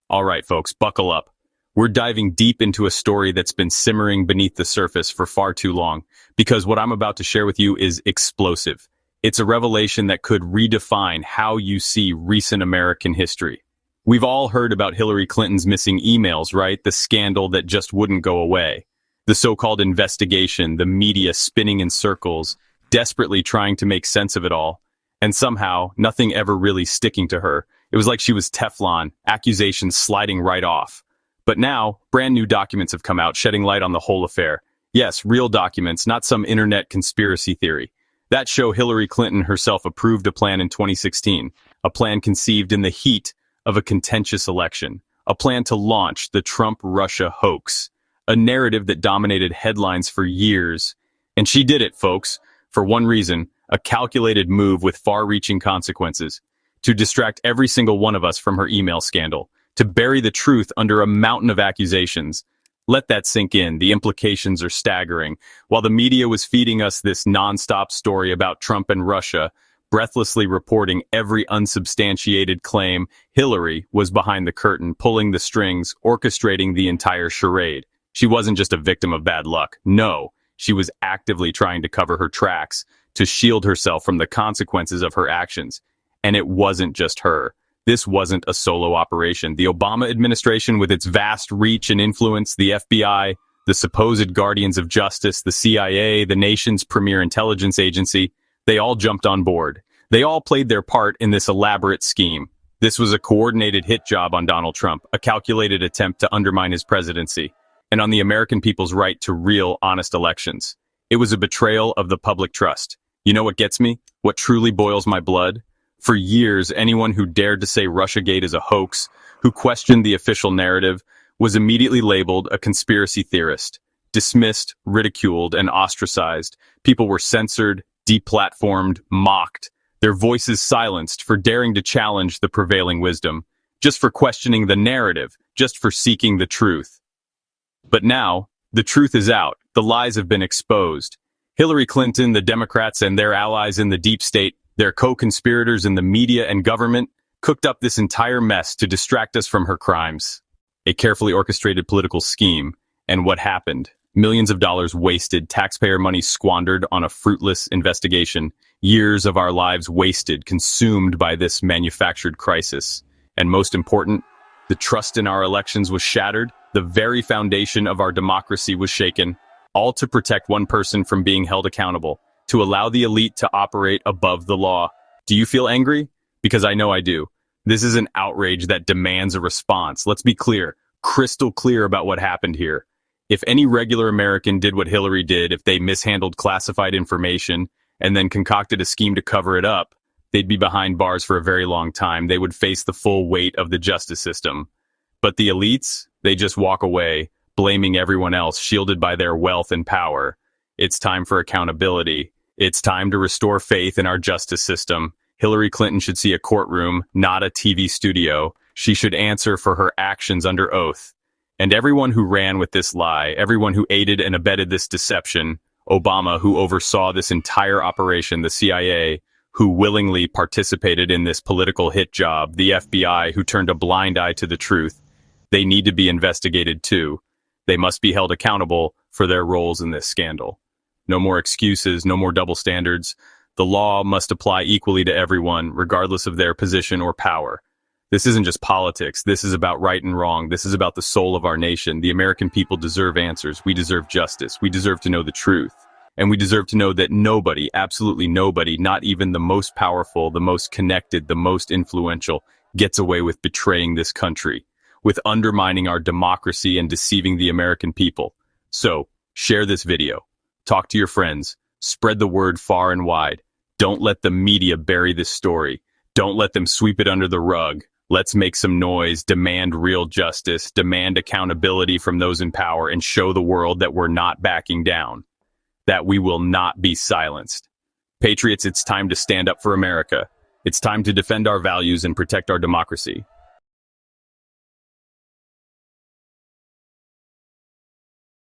All right, folks, buckle up. We're diving deep into a story that's been simmering beneath the surface for far too long, because what I'm about to share with you is explosive. It's a revelation that could redefine how you see recent American history. We've all heard about Hillary Clinton's missing emails, right? The scandal that just wouldn't go away. The so-called investigation, the media spinning in circles, desperately trying to make sense of it all. And somehow, nothing ever really sticking to her. It was like she was Teflon, accusations sliding right off. But now, brand new documents have come out, shedding light on the whole affair. Yes, real documents, not some internet conspiracy theory. That show Hillary Clinton herself approved a plan in 2016, a plan conceived in the heat of a contentious election, a plan to launch the Trump-Russia hoax, a narrative that dominated headlines for years. And she did it, folks, for one reason, a calculated move with far-reaching consequences, to distract every single one of us from her email scandal, to bury the truth under a mountain of accusations. Let that sink in. The implications are staggering. While the media was feeding us this non-stop story about Trump and Russia, breathlessly reporting every unsubstantiated claim, Hillary was behind the curtain, pulling the strings, orchestrating the entire charade. She wasn't just a victim of bad luck. No, she was actively trying to cover her tracks, to shield herself from the consequences of her actions. And it wasn't just her. This wasn't a solo operation. The Obama administration, with its vast reach and influence, the FBI, the supposed guardians of justice, the CIA, the nation's premier intelligence agency, they all jumped on board. They all played their part in this elaborate scheme. This was a coordinated hit job on Donald Trump, a calculated attempt to undermine his presidency, and on the American people's right to real, honest elections. It was a betrayal of the public trust. You know what gets me? What truly boils my blood? For years, anyone who dared to say RUSSIAGATE is a hoax, who questioned the official narrative, was immediately labeled a conspiracy theorist, dismissed, ridiculed, and ostracized. People were censored, deplatformed, mocked, their voices silenced for daring to challenge the prevailing wisdom, just for questioning the narrative, just for seeking the truth. But now, the truth is out. The lies have been exposed. Hillary Clinton, the Democrats, and their allies in the deep state, their co-conspirators in the media and government, cooked up this entire mess to distract us from her crimes. A carefully orchestrated political scheme. And what happened? Millions of dollars wasted, taxpayer money squandered on a fruitless investigation, years of our lives wasted, consumed by this manufactured crisis. And most important, the trust in our elections was shattered, the very foundation of our democracy was shaken, all to protect one person from being held accountable, to allow the elite to operate above the law. Do you feel angry? Because I know I do. This is an outrage that demands a response. Let's be clear, crystal clear about what happened here. If any regular American did what Hillary did, if they mishandled classified information and then concocted a scheme to cover it up, they'd be behind bars for a very long time. They would face the full weight of the justice system. But the elites, they just walk away, blaming everyone else, shielded by their wealth and power. It's time for accountability. It's time to restore faith in our justice system. Hillary Clinton should see a courtroom, not a TV studio. She should answer for her actions under oath. And everyone who ran with this lie, everyone who aided and abetted this deception, Obama, who oversaw this entire operation, the CIA, who willingly participated in this political hit job, the FBI, who turned a blind eye to the truth, they need to be investigated too. They must be held accountable for their roles in this scandal. No more excuses, no more double standards. The law must apply equally to everyone, regardless of their position or power. This isn't just politics. This is about right and wrong. This is about the soul of our nation. The American people deserve answers. We deserve justice. We deserve to know the truth. And we deserve to know that nobody, absolutely nobody, not even the most powerful, the most connected, the most influential, gets away with betraying this country, with undermining our democracy and deceiving the American people. So, share this video. Talk to your friends. Spread the word far and wide. Don't let the media bury this story. Don't let them sweep it under the rug. Let's make some noise, demand real justice, demand accountability from those in power, and show the world that we're not backing down, that we will not be silenced. Patriots, it's time to stand up for America. It's time to defend our values and protect our democracy.